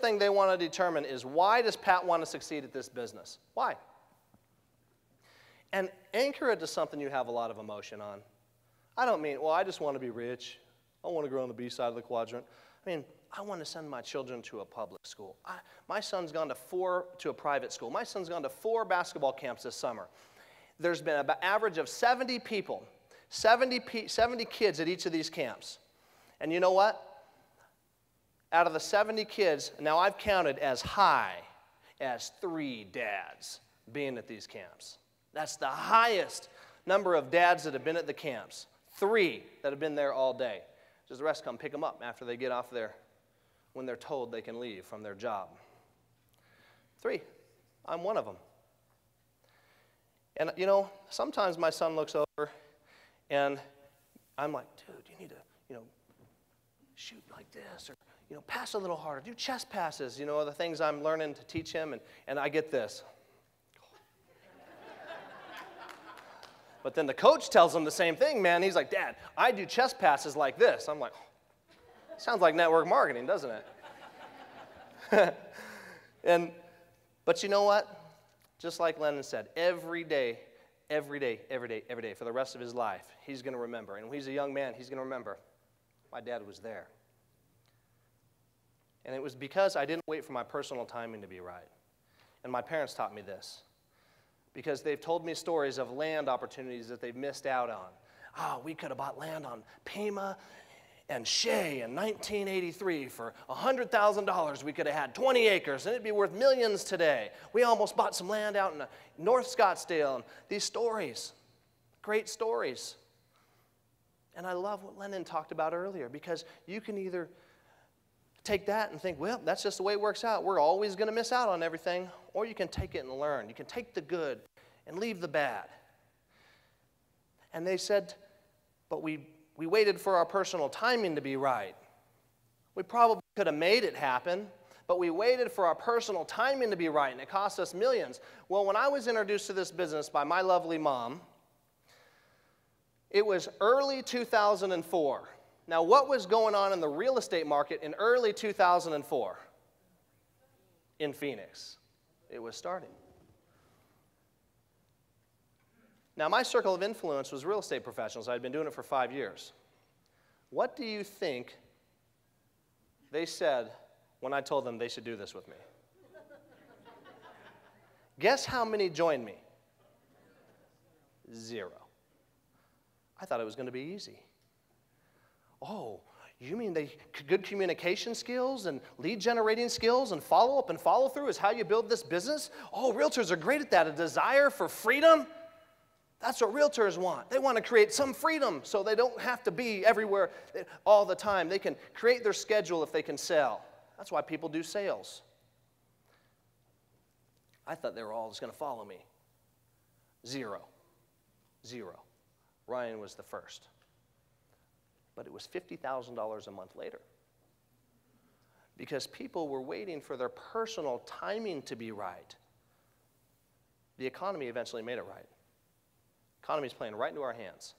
thing they want to determine is, why does Pat want to succeed at this business? Why? And anchor it to something you have a lot of emotion on. I don't mean, well, I just want to be rich. I want to grow on the B side of the quadrant. I mean, I want to send my children to a public school. My son's gone to a private school. My son's gone to 4 basketball camps this summer. There's been an average of 70 people, 70 kids at each of these camps. And you know what? Out of the 70 kids, now I've counted as high as 3 dads being at these camps. That's the highest number of dads that have been at the camps. 3 that have been there all day. Just the rest come pick them up after they get off there when they're told they can leave from their job. 3. I'm one of them. And, you know, sometimes my son looks over, and I'm like, dude, you need to, shoot like this, or, pass a little harder. Do chest passes, the things I'm learning to teach him, and I get this. But then the coach tells him the same thing, man. He's like, Dad, I do chest passes like this. I'm like, sounds like network marketing, doesn't it? But you know what? Just like Lennon said, every day, for the rest of his life, he's going to remember. And when he's a young man, he's going to remember, my dad was there. And it was because I didn't wait for my personal timing to be right. And my parents taught me this. Because they've told me stories of land opportunities that they've missed out on. We could have bought land on Pima and Shea in 1983 for $100,000. We could have had 20 acres, and it'd be worth millions today. We almost bought some land out in North Scottsdale. And these stories, great stories. And I love what Lennon talked about earlier, because you can either take that and think, well, that's just the way it works out. We're always going to miss out on everything. Or you can take it and learn. You can take the good and leave the bad. And they said, but we waited for our personal timing to be right. We probably could have made it happen, but we waited for our personal timing to be right, and it cost us millions. Well, when I was introduced to this business by my lovely mom, it was early 2004. Now, what was going on in the real estate market in early 2004? In Phoenix. It was starting. Now, my circle of influence was real estate professionals. I'd been doing it for 5 years. What do you think they said when I told them they should do this with me? Guess how many joined me? 0. I thought it was going to be easy. Oh, you mean good communication skills and lead generating skills and follow-up and follow-through is how you build this business? Oh, realtors are great at that. A desire for freedom? That's what realtors want. They want to create some freedom so they don't have to be everywhere all the time. They can create their schedule if they can sell. That's why people do sales. I thought they were all just going to follow me. 0. Ryan was the first. But it was $50,000 a month later. Because people were waiting for their personal timing to be right. The economy eventually made it right. The economy is playing right into our hands.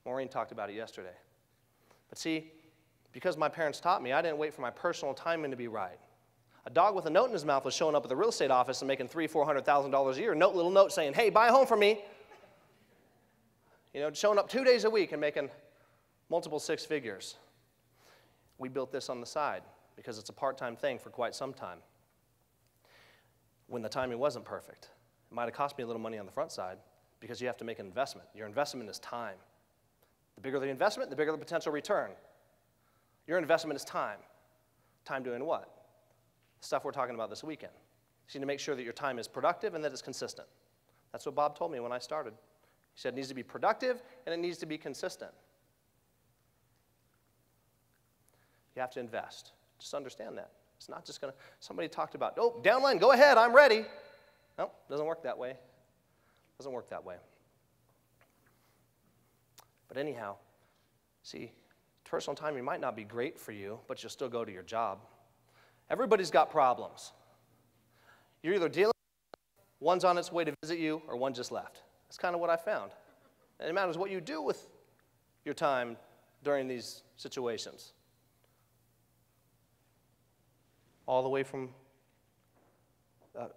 Maureen talked about it yesterday. But see, because my parents taught me, I didn't wait for my personal timing to be right. A dog with a note in his mouth was showing up at the real estate office and making $300,000, $400,000 a year. Little note saying, hey, buy a home for me. Showing up 2 days a week and making multiple 6 figures. We built this on the side because it's a part-time thing for quite some time. When the timing wasn't perfect. It might have cost me a little money on the front side because you have to make an investment. Your investment is time. The bigger the investment, the bigger the potential return. Your investment is time. Time doing what? Stuff we're talking about this weekend. You need to make sure that your time is productive and that it's consistent. That's what Bob told me when I started. He said it needs to be productive and it needs to be consistent. You have to invest. Just understand that. It's not just going to, somebody talked about, oh, downline, go ahead, I'm ready. No, doesn't work that way. Doesn't work that way. But anyhow, see, personal timing might not be great for you, but you'll still go to your job. Everybody's got problems. You're either dealing with one's on its way to visit you or one just left. That's kind of what I found. And it matters what you do with your time during these situations. all the way from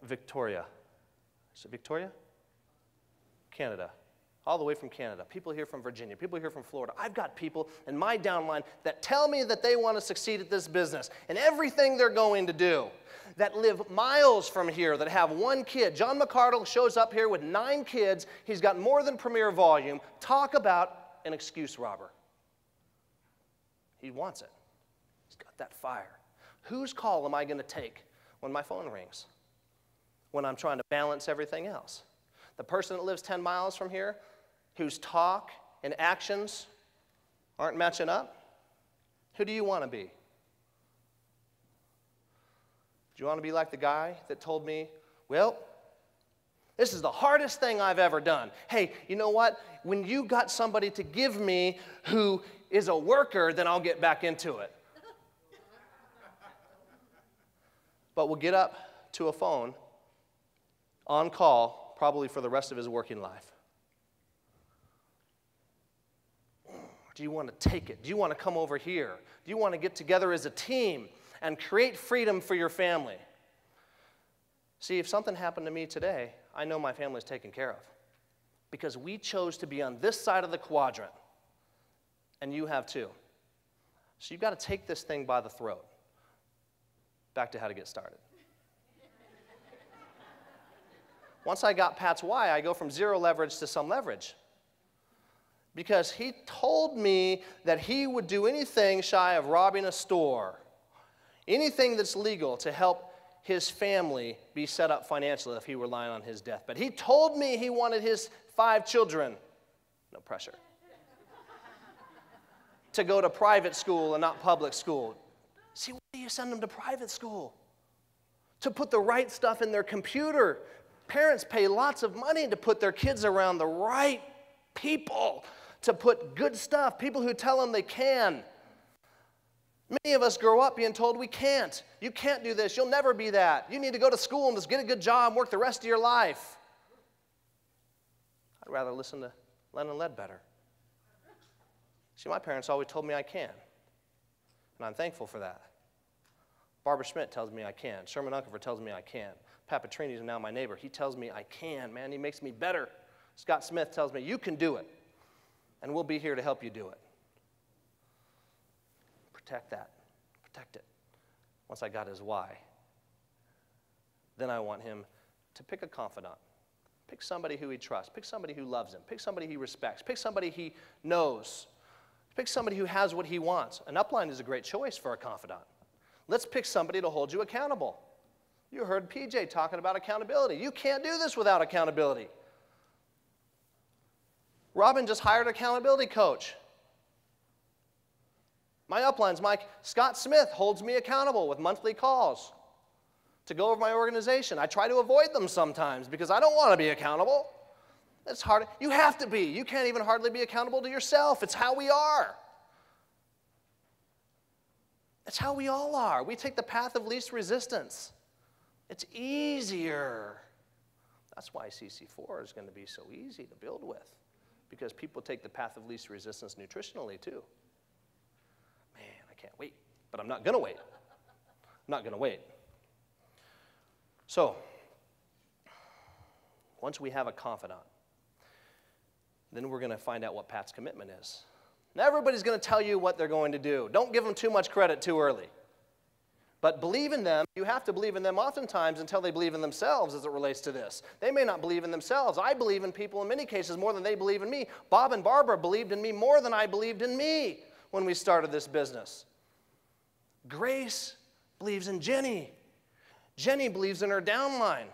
Victoria. Is it Victoria? Canada. All the way from Canada. People here from Virginia. People here from Florida. I've got people in my downline that tell me that they want to succeed at this business and everything they're going to do, that live miles from here, that have one kid. John McCardle shows up here with 9 kids. He's got more than premier volume. Talk about an excuse robber. He wants it. He's got that fire. Whose call am I going to take when my phone rings? When I'm trying to balance everything else? The person that lives 10 miles from here, whose talk and actions aren't matching up? Who do you want to be? Do you want to be like the guy that told me, well, this is the hardest thing I've ever done. Hey, you know what? When you got somebody to give me who is a worker, then I'll get back into it. But we'll get up to a phone on call probably for the rest of his working life. Do you want to take it? Do you want to come over here? Do you want to get together as a team and create freedom for your family? See, if something happened to me today, I know my family's taken care of because we chose to be on this side of the quadrant, and you have too. So you've got to take this thing by the throat. Back to how to get started. Once I got Pat's why, I go from 0 leverage to some leverage. Because he told me that he would do anything shy of robbing a store, anything that's legal to help his family be set up financially if he were lying on his deathbed. He told me he wanted his 5 children, no pressure, to go to private school and not public school. See, why do you send them to private school? To put the right stuff in their computer. Parents pay lots of money to put their kids around the right people, to put good stuff, people who tell them they can. Many of us grow up being told we can't. You can't do this. You'll never be that. You need to go to school and just get a good job and work the rest of your life. I'd rather listen to Lennon Ledbetter. See, my parents always told me I can, and I'm thankful for that. Barbara Schmidt tells me I can. Sherman Unkerfer tells me I can. Pat Petrini is now my neighbor. He tells me I can, man. He makes me better. Scott Smith tells me you can do it, and we'll be here to help you do it. Protect that. Protect it. Once I got his why, then I want him to pick a confidant. Pick somebody who he trusts. Pick somebody who loves him. Pick somebody he respects. Pick somebody he knows. Pick somebody who has what he wants. An upline is a great choice for a confidant. Let's pick somebody to hold you accountable. You heard PJ talking about accountability. You can't do this without accountability. Robin just hired an accountability coach. My uplines, Scott Smith holds me accountable with monthly calls to go over my organization. I try to avoid them sometimes because I don't want to be accountable. It's hard. You have to be. You can't even hardly be accountable to yourself. It's how we are. It's how we all are. We take the path of least resistance. It's easier. That's why CC4 is going to be so easy to build with, because people take the path of least resistance nutritionally too. Man, I can't wait, but I'm not going to wait. I'm not going to wait. So, once we have a confidant, then we're going to find out what Pat's commitment is. Now, everybody's going to tell you what they're going to do. Don't give them too much credit too early. But believe in them. You have to believe in them oftentimes until they believe in themselves as it relates to this. They may not believe in themselves. I believe in people in many cases more than they believe in me. Bob and Barbara believed in me more than I believed in me when we started this business. Grace believes in Jenny. Jenny believes in her downline.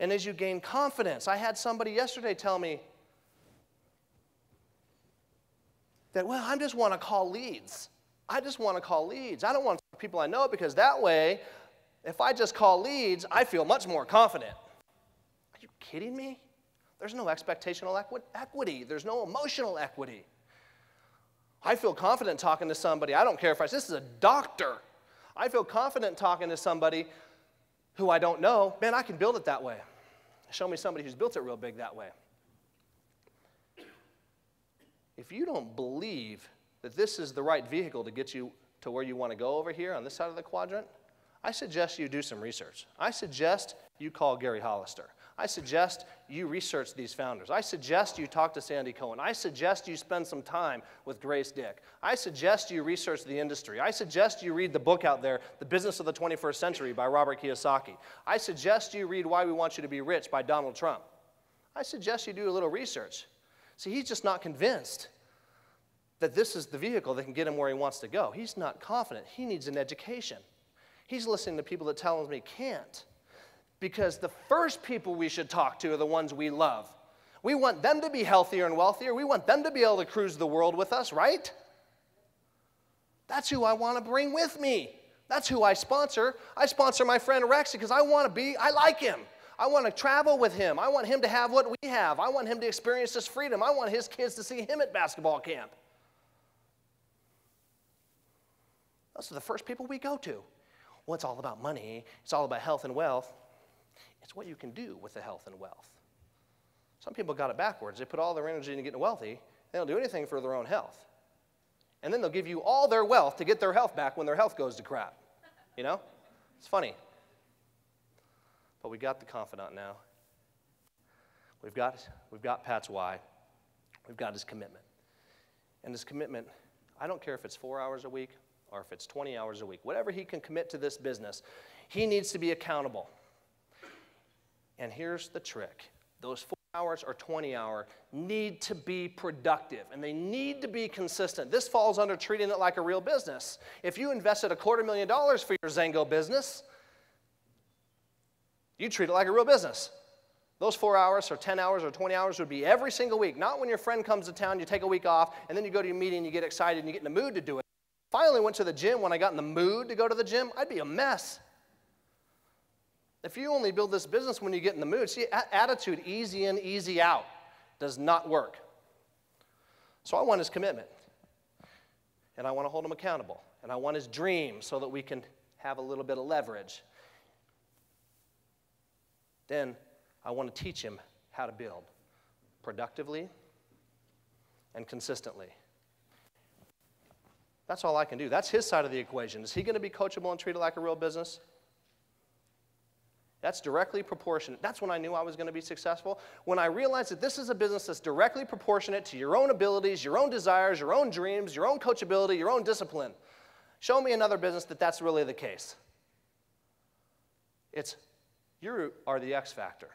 And as you gain confidence, I had somebody yesterday tell me that, well, I just want to call leads. I just want to call leads. I don't want to talk to people I know because that way, if I just call leads, I feel much more confident. Are you kidding me? There's no expectational equity. There's no emotional equity. I feel confident talking to somebody. I don't care if this is a doctor. I feel confident talking to somebody who I don't know. Man, I can build it that way. Show me somebody who's built it real big that way. If you don't believe that this is the right vehicle to get you to where you want to go over here on this side of the quadrant, I suggest you do some research. I suggest you call Gary Hollister. I suggest you research these founders. I suggest you talk to Sandy Cohen. I suggest you spend some time with Grace Dick. I suggest you research the industry. I suggest you read the book out there, The Business of the 21st Century by Robert Kiyosaki. I suggest you read Why We Want You to Be Rich by Donald Trump. I suggest you do a little research. See, he's just not convinced that this is the vehicle that can get him where he wants to go. He's not confident. He needs an education. He's listening to people that tell him he can't. Because the first people we should talk to are the ones we love. We want them to be healthier and wealthier. We want them to be able to cruise the world with us, right? That's who I want to bring with me. That's who I sponsor. I sponsor my friend Rex because I like him. I want to travel with him. I want him to have what we have. I want him to experience this freedom. I want his kids to see him at basketball camp. Those are the first people we go to. Well, it's all about money. It's all about health and wealth. It's what you can do with the health and wealth. Some people got it backwards. They put all their energy into getting wealthy. They don't do anything for their own health. And then they'll give you all their wealth to get their health back when their health goes to crap. You know? It's funny. But we got the confidant now. We've got Pat's why. We've got his commitment. And his commitment, I don't care if it's 4 hours a week or if it's 20 hours a week. Whatever he can commit to this business, he needs to be accountable. And here's the trick. Those 4 hours or 20 hours need to be productive, and they need to be consistent. This falls under treating it like a real business. If you invested $250,000 for your Zango business, you treat it like a real business. Those 4 hours or 10 hours or 20 hours would be every single week. Not when your friend comes to town, you take a week off, and then you go to your meeting, you get excited, and you get in the mood to do it. If I only went to the gym when I got in the mood to go to the gym, I'd be a mess. If you only build this business when you get in the mood, see, attitude, easy in, easy out, does not work. So I want his commitment, and I want to hold him accountable, and I want his dream so that we can have a little bit of leverage. Then I want to teach him how to build productively and consistently. That's all I can do. That's his side of the equation. Is he going to be coachable and treated like a real business? That's directly proportionate. That's when I knew I was going to be successful. When I realized that this is a business that's directly proportionate to your own abilities, your own desires, your own dreams, your own coachability, your own discipline. Show me another business that's really the case. You are the X factor.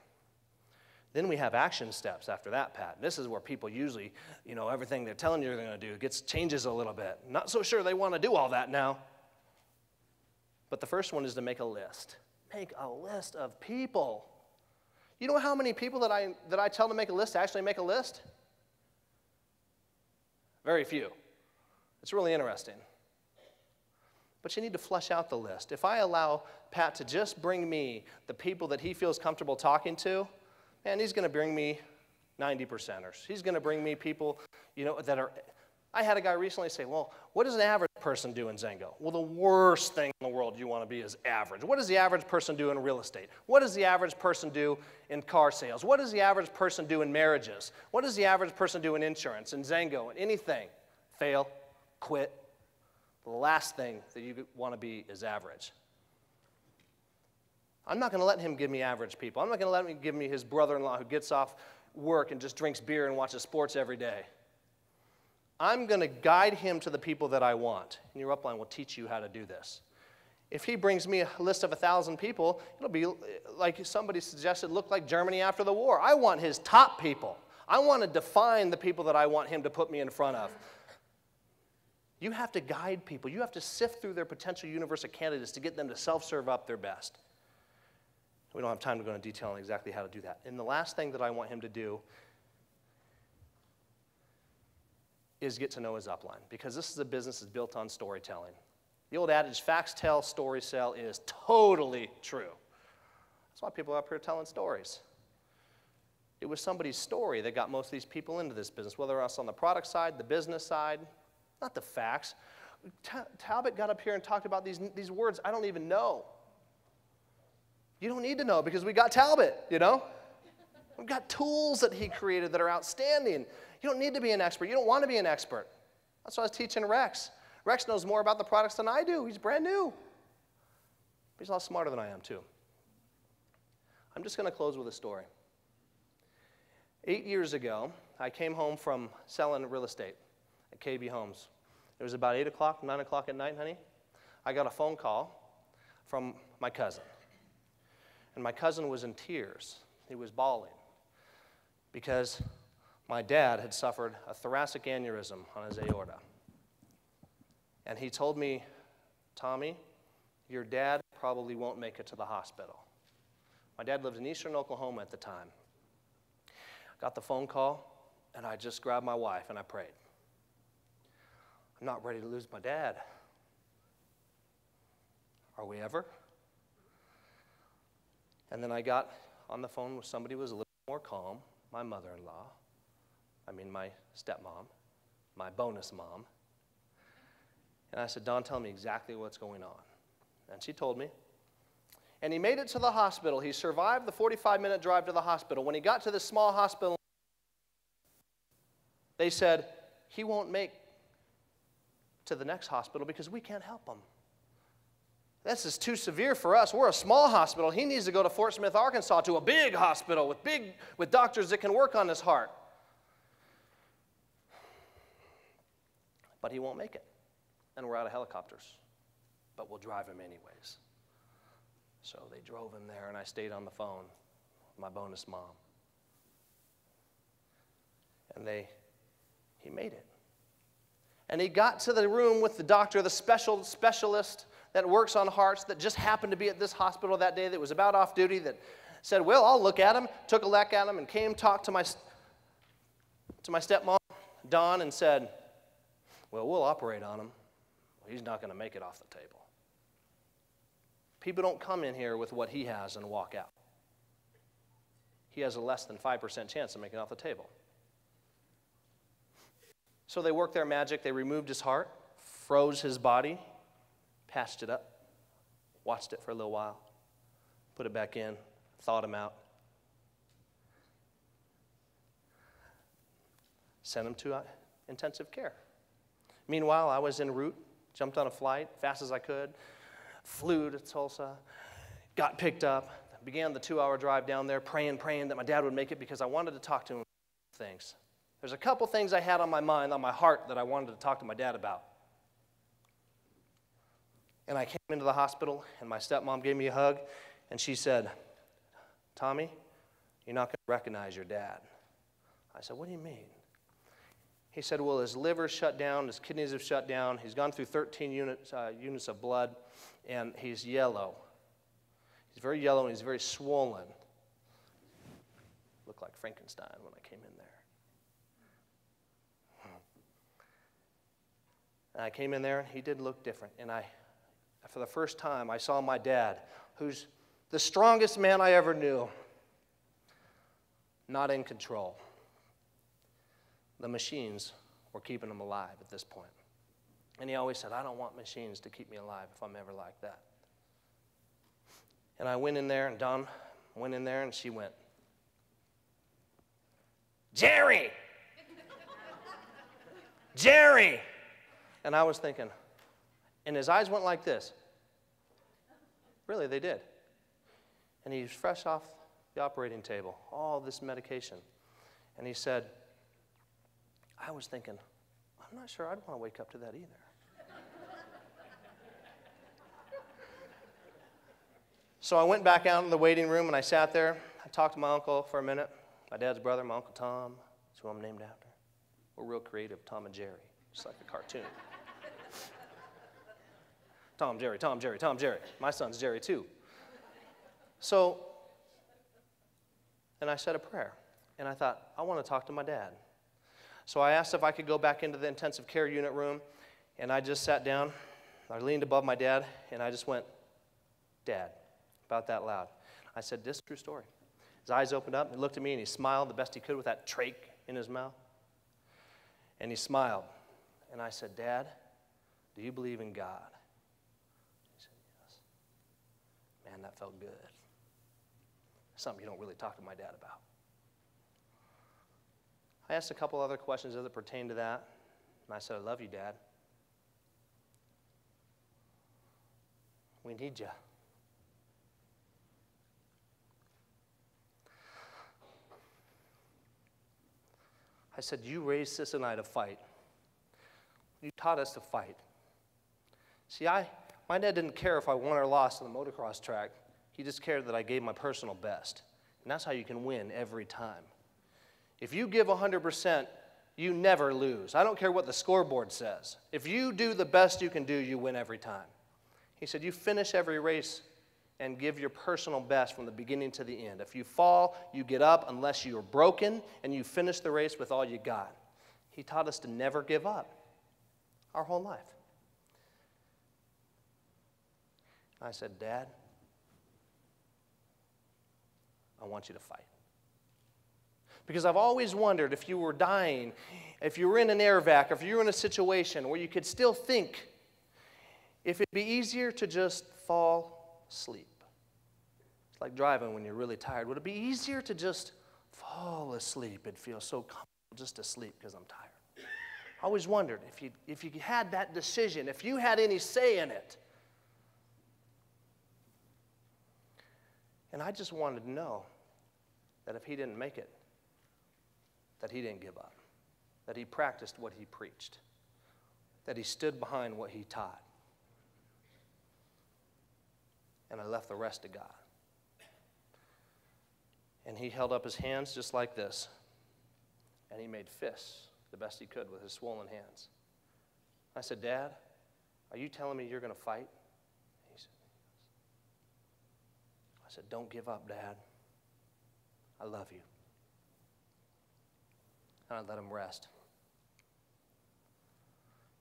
Then we have action steps after that, Pat. This is where people usually, everything they're telling you they're going to do changes a little bit. Not so sure they want to do all that now. But the first one is to make a list. Make a list of people. You know how many people that I tell to make a list actually make a list? Very few. It's really interesting. But you need to flesh out the list. If I allow Pat to just bring me the people that he feels comfortable talking to, man, he's going to bring me 90%ers. He's going to bring me people, that are... I had a guy recently say, well, what does an average person do in Zango? Well, the worst thing in the world you want to be is average. What does the average person do in real estate? What does the average person do in car sales? What does the average person do in marriages? What does the average person do in insurance, in Zango, in anything? Fail, quit. The last thing that you want to be is average. I'm not going to let him give me average people. I'm not going to let him give me his brother-in-law who gets off work and just drinks beer and watches sports every day. I'm going to guide him to the people that I want. And your upline will teach you how to do this. If he brings me a list of 1,000 people, it'll be like somebody suggested, look like Germany after the war. I want his top people. I want to define the people that I want him to put me in front of. You have to guide people. You have to sift through their potential universe of candidates to get them to self-serve up their best. We don't have time to go into detail on exactly how to do that. And the last thing that I want him to do is get to know his upline, because this is a business that's built on storytelling. The old adage, facts tell, stories sell, is totally true. That's why people are up here telling stories. It was somebody's story that got most of these people into this business, whether it's on the product side, the business side, not the facts. Talbot got up here and talked about these words I don't even know. You don't need to know because we got Talbot, We've got tools that he created that are outstanding. You don't need to be an expert. You don't want to be an expert. That's what I was teaching Rex. Rex knows more about the products than I do. He's brand new. He's a lot smarter than I am, too. I'm just going to close with a story. 8 years ago, I came home from selling real estate at KB Homes. It was about 8 o'clock, 9 o'clock at night, honey. I got a phone call from my cousin. And my cousin was in tears. He was bawling because my dad had suffered a thoracic aneurysm on his aorta. And he told me, Tommy, your dad probably won't make it to the hospital. My dad lived in eastern Oklahoma at the time. Got the phone call, and I just grabbed my wife and I prayed. I'm not ready to lose my dad. Are we ever? And then I got on the phone with somebody who was a little more calm, my mother-in-law, my stepmom, my bonus mom. And I said, Dawn, tell me exactly what's going on. And she told me. And he made it to the hospital. He survived the 45-minute drive to the hospital. When he got to this small hospital, they said, he won't make to the next hospital because we can't help him. This is too severe for us. We're a small hospital. He needs to go to Fort Smith, Arkansas, to a big hospital with doctors that can work on his heart. But he won't make it. And we're out of helicopters. But we'll drive him anyways. So they drove him there, and I stayed on the phone with my bonus mom. And he made it. And he got to the room with the doctor, the specialist that works on hearts that just happened to be at this hospital that day that was about off duty, that said, well, I'll look at him, took a look at him, and came, talked to my stepmom, Dawn, and said, well, we'll operate on him. He's not going to make it off the table. People don't come in here with what he has and walk out. He has a less than 5% chance of making it off the table. So they worked their magic. They removed his heart, froze his body, patched it up, watched it for a little while, put it back in, thawed him out, sent him to intensive care. Meanwhile, I was en route, jumped on a flight fast as I could, flew to Tulsa, got picked up, began the 2-hour drive down there, praying that my dad would make it because I wanted to talk to him about things. There's a couple things I had on my mind, on my heart, that I wanted to talk to my dad about. And I came into the hospital, and my stepmom gave me a hug, and she said, Tommy, you're not going to recognize your dad. I said, what do you mean? He said, well, his liver's shut down, his kidneys have shut down, he's gone through 13 units of blood, and he's yellow. He's very yellow, and he's very swollen. Looked like Frankenstein when I came in there. And I came in there, and he did look different. And for the first time, I saw my dad, who's the strongest man I ever knew, not in control. The machines were keeping him alive at this point. And he always said, I don't want machines to keep me alive if I'm ever like that. And I went in there, and Dawn went in there, and she went, Jerry! Jerry! And I was thinking, and his eyes went like this. Really, they did. And he was fresh off the operating table, all this medication. And he said, I was thinking, I'm not sure I'd want to wake up to that either. So I went back out in the waiting room, and I sat there. I talked to my uncle for a minute, my dad's brother, my Uncle Tom. That's who I'm named after. We're real creative, Tom and Jerry, just like a cartoon. Tom, Jerry, Tom, Jerry, Tom, Jerry. My son's Jerry, too. So, and I said a prayer, and I thought, I want to talk to my dad. So I asked if I could go back into the intensive care unit room, and I just sat down. I leaned above my dad, and I just went, Dad, about that loud. I said, this is a true story. His eyes opened up, and he looked at me, and he smiled the best he could with that trach in his mouth. And he smiled. And I said, Dad, do you believe in God? He said, yes. Man, that felt good. Something you don't really talk to my dad about. I asked a couple other questions as it pertained to that. And I said, I love you, Dad. We need you. I said, you raised Sis and I to fight. You taught us to fight. See, my dad didn't care if I won or lost on the motocross track. He just cared that I gave my personal best. And that's how you can win every time. If you give 100%, you never lose. I don't care what the scoreboard says. If you do the best you can do, you win every time. He said, you finish every race and give your personal best from the beginning to the end. If you fall, you get up unless you are broken, and you finish the race with all you got. He taught us to never give up our whole life. I said, Dad, I want you to fight. Because I've always wondered if you were dying, if you were in an air vac, if you were in a situation where you could still think, if it'd be easier to just fall asleep. It's like driving when you're really tired. Would it be easier to just fall asleep? It'd feel so comfortable just to sleep because I'm tired. I always wondered if you had that decision, if you had any say in it. And I just wanted to know that if he didn't make it, that he didn't give up, that he practiced what he preached, that he stood behind what he taught. And I left the rest to God. And he held up his hands just like this, and he made fists the best he could with his swollen hands. I said, Dad, are you telling me you're going to fight? He said, I said, don't give up, Dad. I love you. And I let him rest.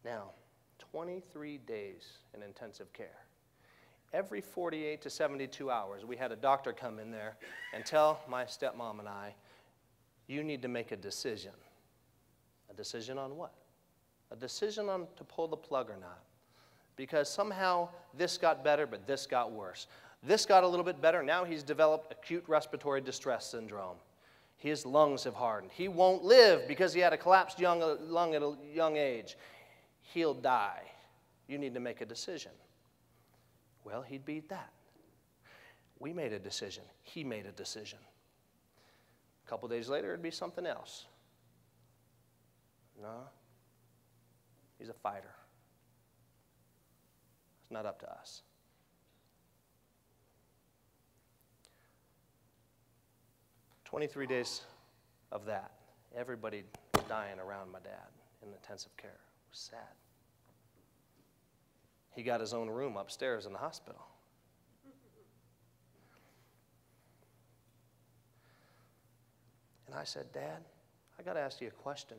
Now, 23 days in intensive care. Every 48 to 72 hours, we had a doctor come in there and tell my stepmom and I, you need to make a decision. A decision on what? A decision on to pull the plug or not. Because somehow this got better, but this got worse. This got a little bit better. Now he's developed acute respiratory distress syndrome. His lungs have hardened. He won't live because he had a collapsed lung at a young age. He'll die. You need to make a decision. Well, he'd beat that. We made a decision. He made a decision. A couple days later, it'd be something else. No. He's a fighter. It's not up to us. "23 days of that. Everybody dying around my dad in intensive care. It was sad. He got his own room upstairs in the hospital. And I said, Dad, I got to ask you a question.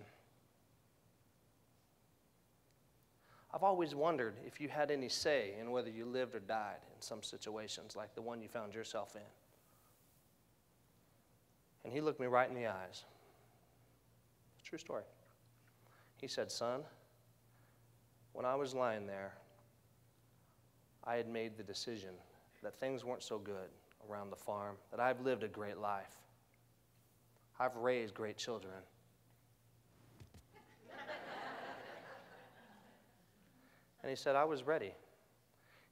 I've always wondered if you had any say in whether you lived or died in some situations like the one you found yourself in. And he looked me right in the eyes. True story. He said, son, when I was lying there, I had made the decision that things weren't so good around the farm, that I've lived a great life. I've raised great children. And he said, I was ready.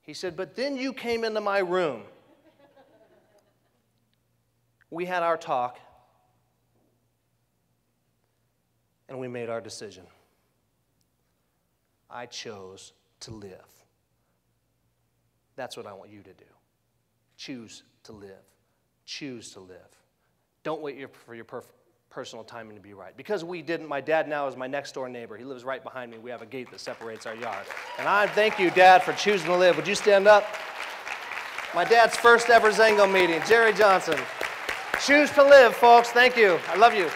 He said, but then you came into my room. We had our talk, and we made our decision. I chose to live. That's what I want you to do. Choose to live. Choose to live. Don't wait for your personal timing to be right. Because we didn't, my dad now is my next door neighbor. He lives right behind me. We have a gate that separates our yard. And I thank you, Dad, for choosing to live. Would you stand up? My dad's first ever Zango meeting, Jerry Johnson. Choose to live, folks. Thank you. I love you.